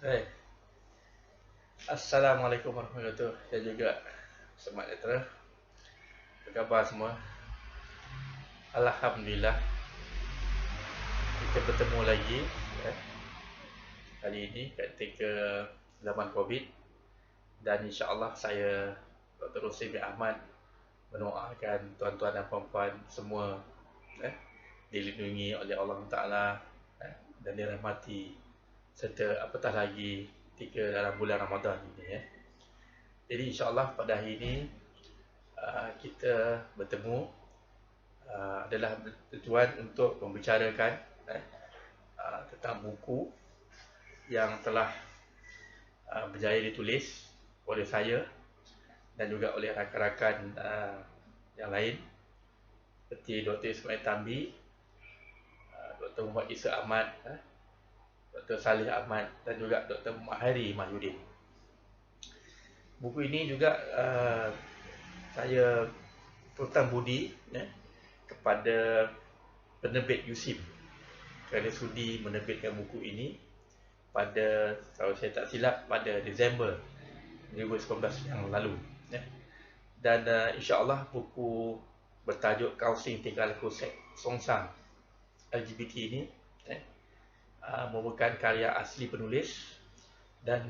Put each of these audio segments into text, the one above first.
Hai, Assalamualaikum warahmatullahi wabarakatuh. Dan juga selamat sejahtera. Apa khabar semua? Alhamdulillah kita bertemu lagi ya, kali ini ketika zaman Covid, dan insya-Allah saya Dr. Rosi bin Ahmad mendoakan tuan-tuan dan puan-puan semua dilindungi oleh Allah Taala dan dirahmati, serta apatah lagi ketika dalam bulan Ramadan ini ya. Jadi insya-Allah pada hari ini kita bertemu adalah bertujuan untuk membicarakan tentang buku yang telah berjaya ditulis oleh saya dan juga oleh rakan-rakan yang lain seperti Dr. Ismail Tambi, Dr. Muhammad Isa Ahmad, Dr. Salih Ahmad dan juga Dr. Mahari Mahyudin. Buku ini juga saya berhutang budi kepada penerbit USIM kerana sudi menerbitkan buku ini pada, kalau saya tak silap, pada Disember 2019 yang lalu dan insya-Allah buku bertajuk Kaunseling Tingkah Laku Seks Songsang LGBT ini merupakan karya asli penulis dan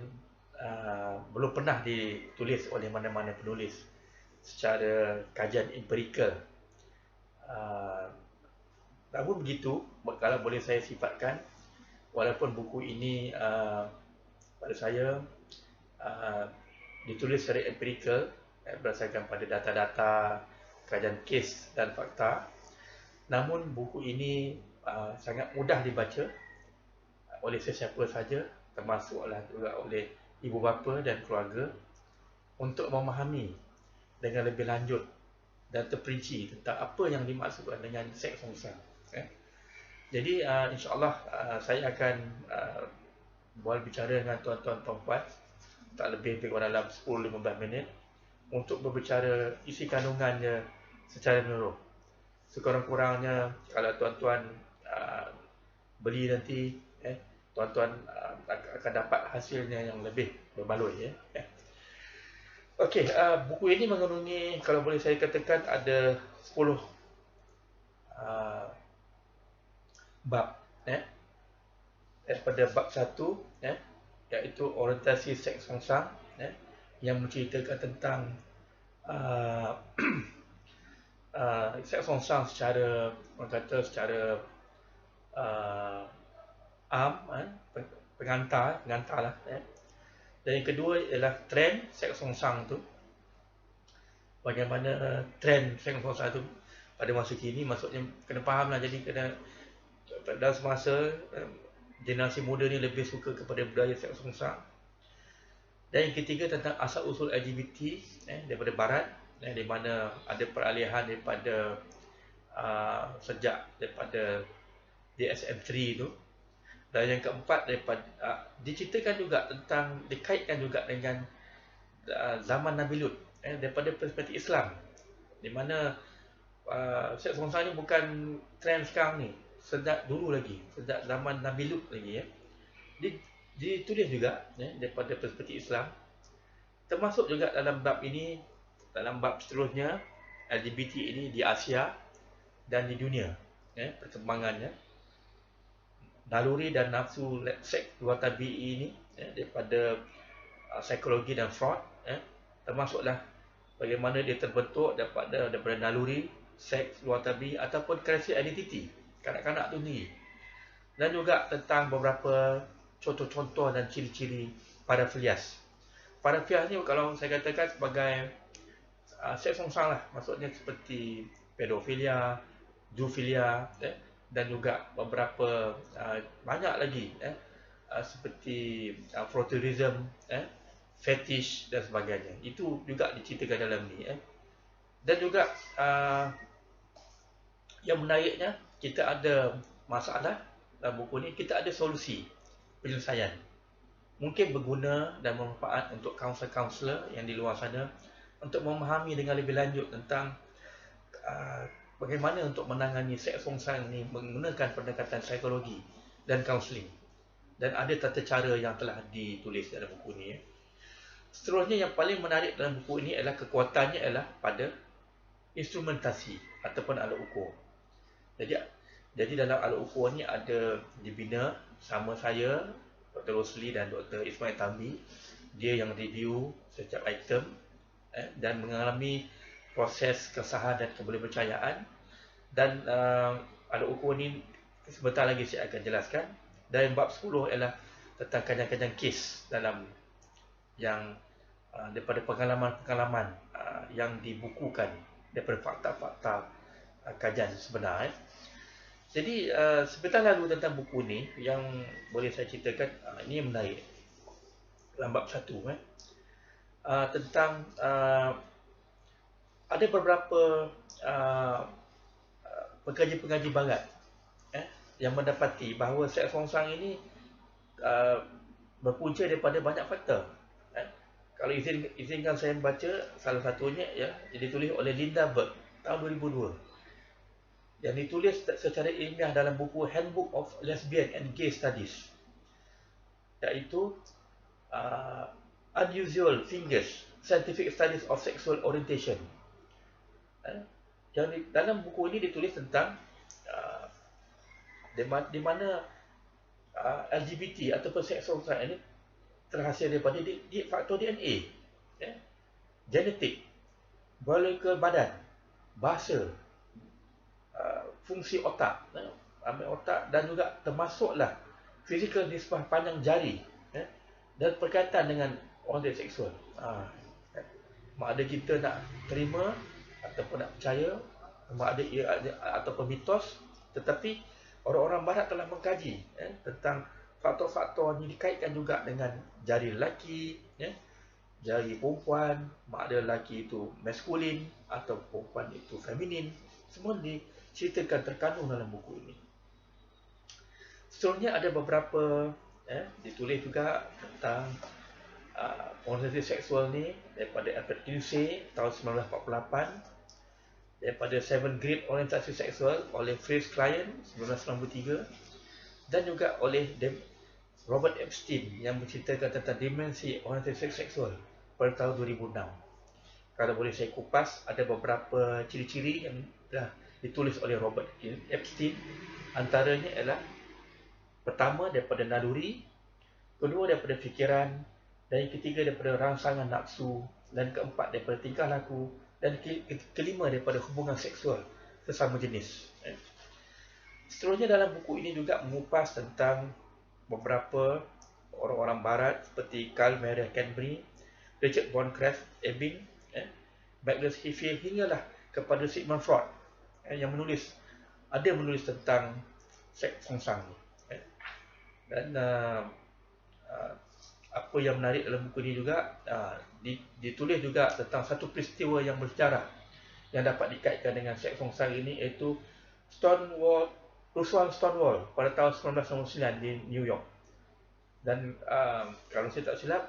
belum pernah ditulis oleh mana-mana penulis secara kajian empirikal. Namun begitu, kalau boleh saya sifatkan, walaupun buku ini pada saya ditulis secara empirikal berdasarkan pada data-data, kajian kes dan fakta, namun buku ini sangat mudah dibaca oleh sesiapa saja, termasuklah juga oleh ibu bapa dan keluarga, untuk memahami dengan lebih lanjut dan terperinci tentang apa yang dimaksudkan dengan seks songsang. Jadi insya-Allah saya akan berbicara dengan tuan-tuan puan-puan tak lebih kurang dalam 10-15 minit untuk berbicara isi kandungannya secara menyeluruh. Sekurang-kurangnya kalau tuan-tuan beli nanti, tuan-tuan akan dapat hasilnya yang lebih berbaloi ya. Okey, buku ini mengandungi, kalau boleh saya katakan, ada 10 bab daripada bab 1 iaitu orientasi seks songsang yang menceritakan tentang seks songsang secara, orang kata, secara pengantar lah dan yang kedua ialah trend seks songsang tu, bagaimana trend seks songsang tu pada masa kini. Maksudnya kena faham lah, jadi kena dalam semasa generasi muda ni lebih suka kepada budaya seks songsang. Dan yang ketiga tentang asal usul LGBT daripada barat, di mana ada peralihan daripada sejak daripada DSM-3 tu. Dan yang keempat daripada diceritakan juga tentang, dikaitkan juga dengan zaman Nabi Lut daripada perspektif Islam, di mana seks songsang ni bukan trend sekarang ni, sejak dulu lagi, sejak zaman Nabi Lut lagi ditulis juga daripada perspektif Islam, termasuk juga dalam bab ini, dalam bab seterusnya, LGBT ini di Asia dan di dunia, perkembangannya, naluri dan nafsu seks luar tabi'i ini daripada psikologi dan Freud, termasuklah bagaimana dia terbentuk daripada naluri seks luar tabi'i ataupun krisis identiti kanak-kanak tu sendiri, dan juga tentang beberapa contoh-contoh dan ciri-ciri parafilias. Parafilias ni kalau saya katakan sebagai seks songsang lah, maksudnya seperti pedofilia, zoofilia, dan juga beberapa banyak lagi seperti frotteurism, fetish dan sebagainya. Itu juga diceritakan dalam ni. Dan juga yang menariknya, kita ada masalah dalam buku ni, kita ada solusi penyelesaian. Mungkin berguna dan bermanfaat untuk kaunselor-kaunselor yang di luar sana untuk memahami dengan lebih lanjut tentang bagaimana untuk menangani seks songsang ini menggunakan pendekatan psikologi dan kaunseling. dan ada tata cara yang telah ditulis dalam buku ini. Seterusnya yang paling menarik dalam buku ini adalah kekuatannya adalah pada instrumentasi ataupun alat ukur. Jadi dalam alat ukur ni ada dibina sama saya, Dr. Rosli dan Dr. Ismail Tambi. Dia yang review setiap item dan mengalami proses kesahan dan kebolehpercayaan. Dan alat ukur ni sebentar lagi saya akan jelaskan. Dan bab 10 ialah tentang kajian-kajian kes dalam yang daripada pengalaman-pengalaman yang dibukukan daripada fakta-fakta kajian sebenar. Jadi sebentar lalu tentang buku ni yang boleh saya ceritakan, ini yang menarik dalam bab 1 tentang ada beberapa pengaji-pengaji barat yang mendapati bahawa seks songsang ini berpunca daripada banyak faktor. Kalau izinkan saya membaca salah satunya ditulis oleh Linda Berg tahun 2002. Yang ditulis secara ilmiah dalam buku Handbook of Lesbian and Gay Studies, iaitu Unusual Fingers, Scientific Studies of Sexual Orientation. Yang dalam buku ini ditulis tentang di mana LGBT ataupun seks songsang ini terhasil daripada faktor DNA, genetik, molekul badan, bahasa, fungsi otak, otak, dan juga termasuklah fizikal nisbah panjang jari dan berkaitan dengan orientasi seksual. Mak ada kita nak terima ataupun nak percaya, mak ada ataupun mitos, tetapi orang-orang barat telah mengkaji tentang faktor-faktor ini dikaitkan juga dengan jari lelaki, jari perempuan, mak ada lelaki itu maskulin atau perempuan itu feminin. Semua diceritakan terkandung dalam buku ini. Seterusnya ada beberapa ditulis juga tentang orientasi seksual ni daripada Albert Kinsey tahun 1948, daripada Seven Great Orientasi Seksual oleh Fritz Klein 1993, dan juga oleh Robert Epstein yang menceritakan tentang dimensi orientasi seksual pada tahun 2006. Kalau boleh saya kupas, ada beberapa ciri-ciri yang telah ditulis oleh Robert Epstein. Antaranya ialah pertama daripada naluri, kedua daripada fikiran, dan yang ketiga daripada rangsangan nafsu, dan keempat daripada tingkah laku, dan kelima daripada hubungan seksual sesama jenis. Seterusnya dalam buku ini juga mengupas tentang beberapa orang-orang barat seperti Carl Maria Canby, Richard von Krafft-Ebing, Magnus Hirschfeld, hinggalah kepada Sigmund Freud yang menulis tentang seks songsang. Dan apa yang menarik dalam buku ini juga ditulis juga tentang satu peristiwa yang bersejarah yang dapat dikaitkan dengan seks songsang ini, iaitu kerusuhan Stonewall pada tahun 1999 di New York. Dan kalau saya tak silap,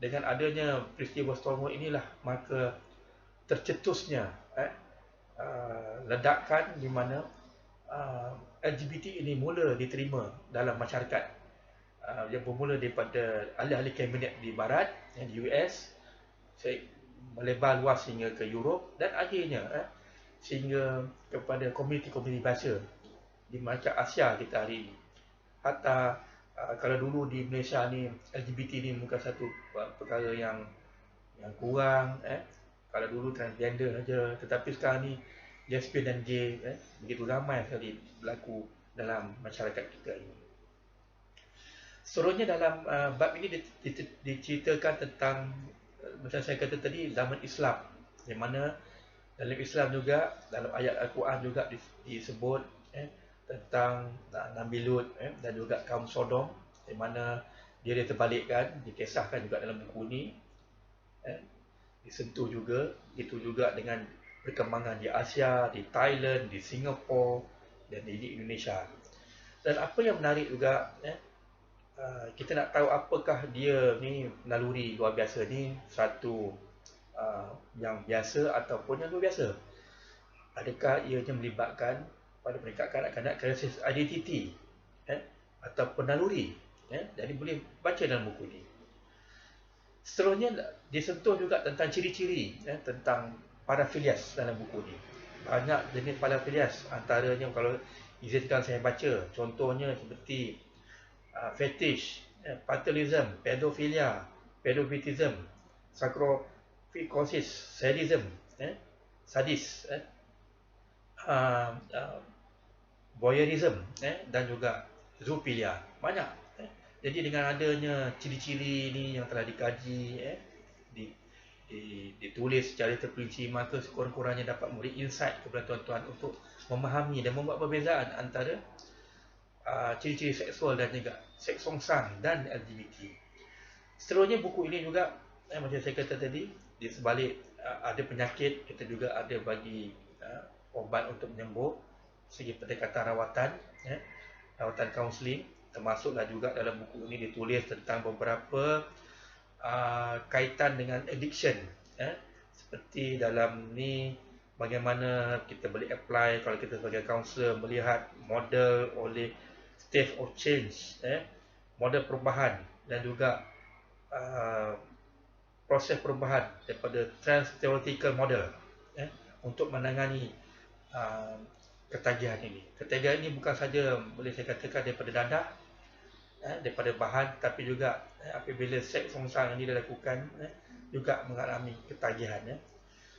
dengan adanya peristiwa Stonewall inilah maka tercetusnya ledakan di mana LGBT ini mula diterima dalam masyarakat, yang bermula daripada ahli-ahli kabinet di barat, di US, melebar luas hingga ke Europe, dan akhirnya sehingga kepada komuniti-komuniti bahasa di macam Asia kita hari ini. Hatta kalau dulu di Malaysia ni LGBT ni bukan satu perkara yang kurang, kalau dulu transgender saja, tetapi sekarang ni lesbian dan gay begitu ramai sekali berlaku dalam masyarakat kita ini. Seterusnya dalam bab ini diceritakan tentang macam saya kata tadi, zaman Islam, di mana dalam Islam juga, dalam ayat Al-Quran juga disebut tentang Nabi Lut dan juga kaum Sodom, di mana dia terbalikkan, dikisahkan juga dalam buku ini, disentuh juga, itu juga dengan perkembangan di Asia, di Thailand, di Singapura, dan di Indonesia. Dan apa yang menarik juga, kita nak tahu apakah dia ni naluri luar biasa ni satu yang biasa ataupun yang luar biasa. Adakah ianya melibatkan pada peringkat kanak-kanak krisis identiti ataupun naluri Jadi boleh baca dalam buku ini. Seterusnya disentuh juga tentang ciri-ciri tentang parafilias dalam buku ini. Banyak jenis parafilias, antaranya kalau izinkan saya baca, contohnya seperti fetish, paternalism, pedofilia, pedofilism, sacrificosis, sadism, sadis, uh, uh, voyeurism, dan juga zoofilia. Banyak. Jadi dengan adanya ciri-ciri ini yang telah dikaji, ditulis secara terperinci, maka sekurang-kurangnya dapat memberi insight kepada tuan-tuan untuk memahami dan membuat perbezaan antara ciri-ciri seksual dan juga seks songsang dan LGBT. Seterusnya buku ini juga macam saya kata tadi, di sebalik ada penyakit, kita juga ada bagi obat untuk menyembuh segi pendekatan rawatan, rawatan kaunseling. Termasuklah juga dalam buku ini ditulis tentang beberapa kaitan dengan addiction, seperti dalam ni bagaimana kita boleh apply kalau kita sebagai kaunselor melihat model oleh state of change, model perubahan dan juga proses perubahan daripada trans-theoretical model untuk menangani ketagihan ini. Ketagihan ini bukan saja boleh saya katakan daripada dadah, daripada bahan, tapi juga apabila seks songsang ini dilakukan juga mengalami ketagihan.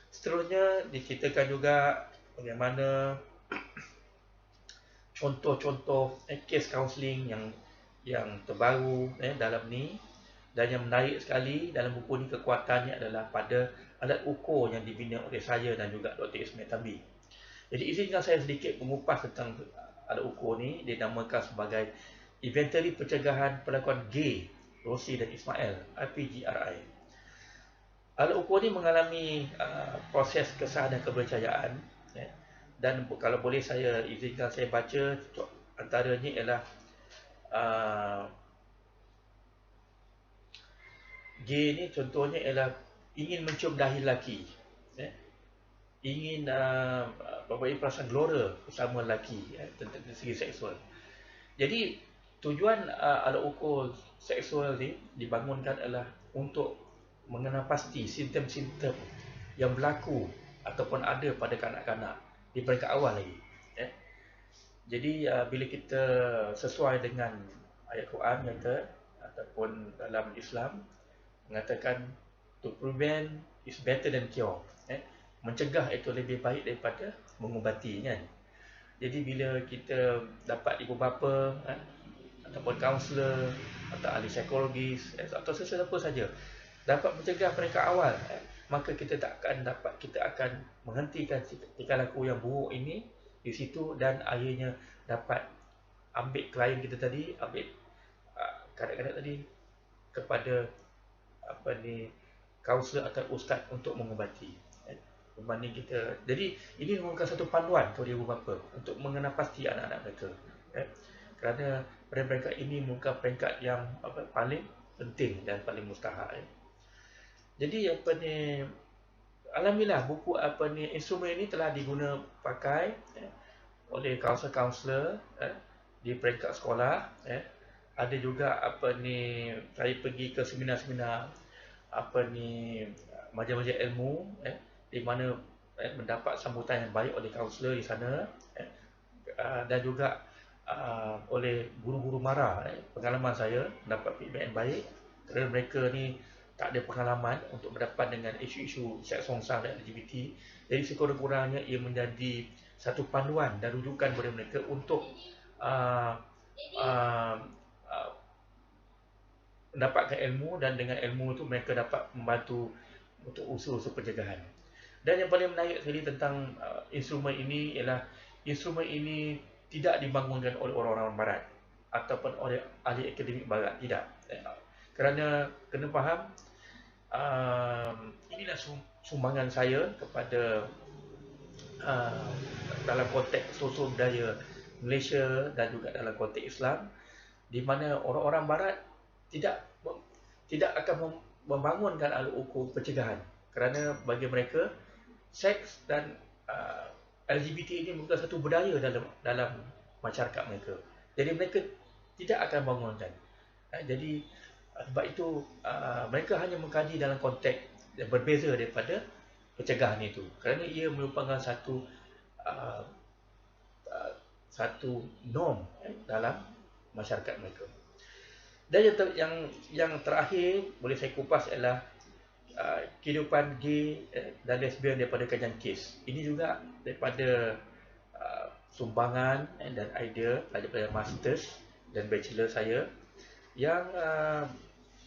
Seterusnya diceritakan juga bagaimana contoh-contoh kes kaunseling yang terbaru dalam ni, dan yang menarik sekali dalam buku ni kekuatannya adalah pada alat ukur yang dibina oleh saya dan juga Dr. Ismail Tabi. Jadi izinkan saya sedikit mengupas tentang alat ukur ni. Dinamakan sebagai Inventory Pencegahan Perlakuan Gay, Rosie dan Ismail, IPGRI. Alat ukur ni mengalami proses kesah dan kepercayaan, dan kalau boleh saya izinkan saya baca, antaranya ialah gay ni contohnya ialah ingin mencium dahi lelaki, ingin mempunyai perasaan gelora bersama lelaki, tentang segi seksual. Jadi tujuan alat ukur seksual ni dibangunkan adalah untuk mengenal pasti simptom-simptom yang berlaku ataupun ada pada kanak-kanak di peringkat awal lagi. Jadi bila kita sesuai dengan ayat Quran kata, ataupun dalam Islam mengatakan to prevent is better than cure. Mencegah itu lebih baik daripada mengubati, kan. Jadi bila kita dapat ibu bapa ataupun kaunselor atau ahli psikologis atau sesiapa saja dapat mencegah peringkat awal, maka kita akan menghentikan tingkah laku yang buruk ini di situ, dan akhirnya dapat ambil klien kita tadi, ambil kanak-kanak tadi kepada kaunselor atau ustaz untuk mengubati. Berbanding kita, jadi ini merupakan satu panduan kepada ibu bapa untuk mengenal pasti anak-anak mereka, kerana peringkat ini merupakan peringkat yang paling penting dan paling mustahak. Jadi alhamdulillah buku instrumen ini telah diguna pakai oleh kaunselor-kaunselor di peringkat sekolah. Ada juga saya pergi ke seminar-seminar majlis-majlis ilmu, di mana mendapat sambutan yang baik oleh kaunselor di sana, dan juga oleh guru-guru mara. Pengalaman saya mendapat feedback yang baik kerana mereka ni tak ada pengalaman untuk berdepan dengan isu-isu seks songsang dan LGBT. Jadi sekurang-kurangnya ia menjadi satu panduan dan rujukan kepada mereka untuk mendapatkan ilmu, dan dengan ilmu itu mereka dapat membantu untuk usul-usul pencegahan. Dan yang paling menarik sekali tentang instrumen ini ialah instrumen ini tidak dibangunkan oleh orang-orang barat ataupun oleh ahli akademik barat, tidak. Kerana kena faham, inilah sumbangan saya kepada dalam konteks sosial budaya Malaysia dan juga dalam konteks Islam, di mana orang-orang barat tidak akan membangunkan alat ukur pencegahan, kerana bagi mereka seks dan LGBT ini merupakan satu budaya dalam masyarakat mereka. Jadi mereka tidak akan bangunkan. Jadi sebab itu mereka hanya mengkaji dalam konteks yang berbeza daripada pencegahan itu, kerana ia merupakan uh, uh, satu norm dalam masyarakat mereka. Dan yang terakhir boleh saya kupas adalah kehidupan gay dan lesbian daripada kajian kes. Ini juga daripada sumbangan dan idea daripada masters dan bachelor saya, yang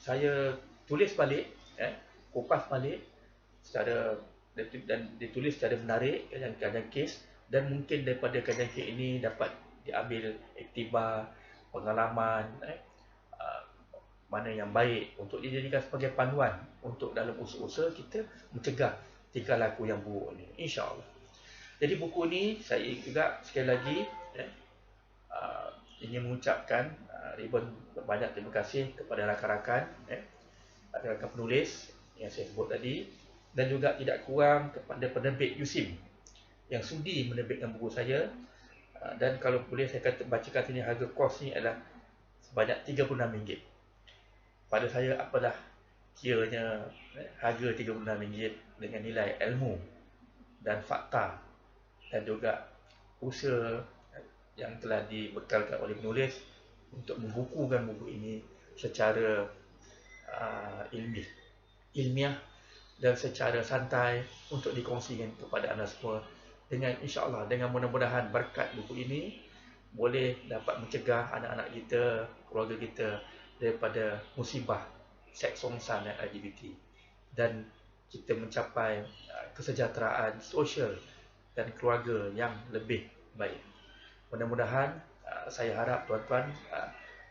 saya tulis balik, kupas balik secara, dan ditulis secara menarik kajian kes, dan mungkin daripada kajian kes ini dapat diambil iktibar, pengalaman mana yang baik untuk dijadikan sebagai panduan untuk dalam usaha-usaha kita mencegah tingkah laku yang buruk ini, insya-Allah. Jadi buku ni saya juga sekali lagi ingin mengucapkan ribuan banyak terima kasih kepada rakan-rakan rakan-rakan penulis yang saya sebut tadi, dan juga tidak kurang kepada penerbit USIM yang sudi menerbitkan buku saya. Dan kalau boleh saya bacakan sini, harga kos ni adalah sebanyak RM36. Pada saya apalah kiranya harga RM36 dengan nilai ilmu dan fakta dan juga usaha yang telah dibekalkan oleh penulis untuk membukukan buku ini secara ilmiah dan secara santai untuk dikongsikan kepada anda semua, dengan insya-Allah dengan mudah-mudahan berkat buku ini boleh dapat mencegah anak-anak kita, keluarga kita daripada musibah seks songsan dan LGBT, dan kita mencapai kesejahteraan sosial dan keluarga yang lebih baik. Mudah-mudahan saya harap tuan-tuan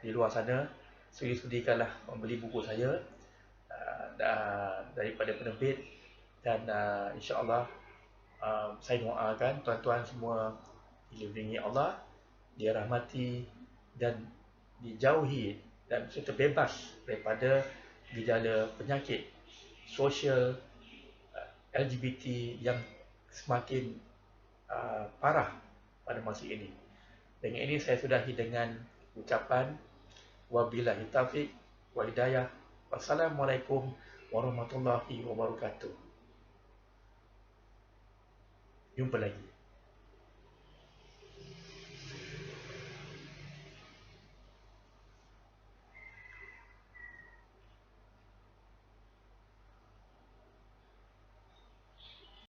di luar sana sudi-sudikanlah membeli buku saya daripada penerbit, dan insya-Allah saya doakan tuan-tuan semua dilindungi Allah, dirahmati dan dijauhi dan serta bebas daripada gejala penyakit sosial LGBT yang semakin parah pada masa ini. Dengan ini saya sudahi dengan ucapan wabillahi taufiq wal hidayah. Wassalamualaikum warahmatullahi wabarakatuh. Jumpa lagi.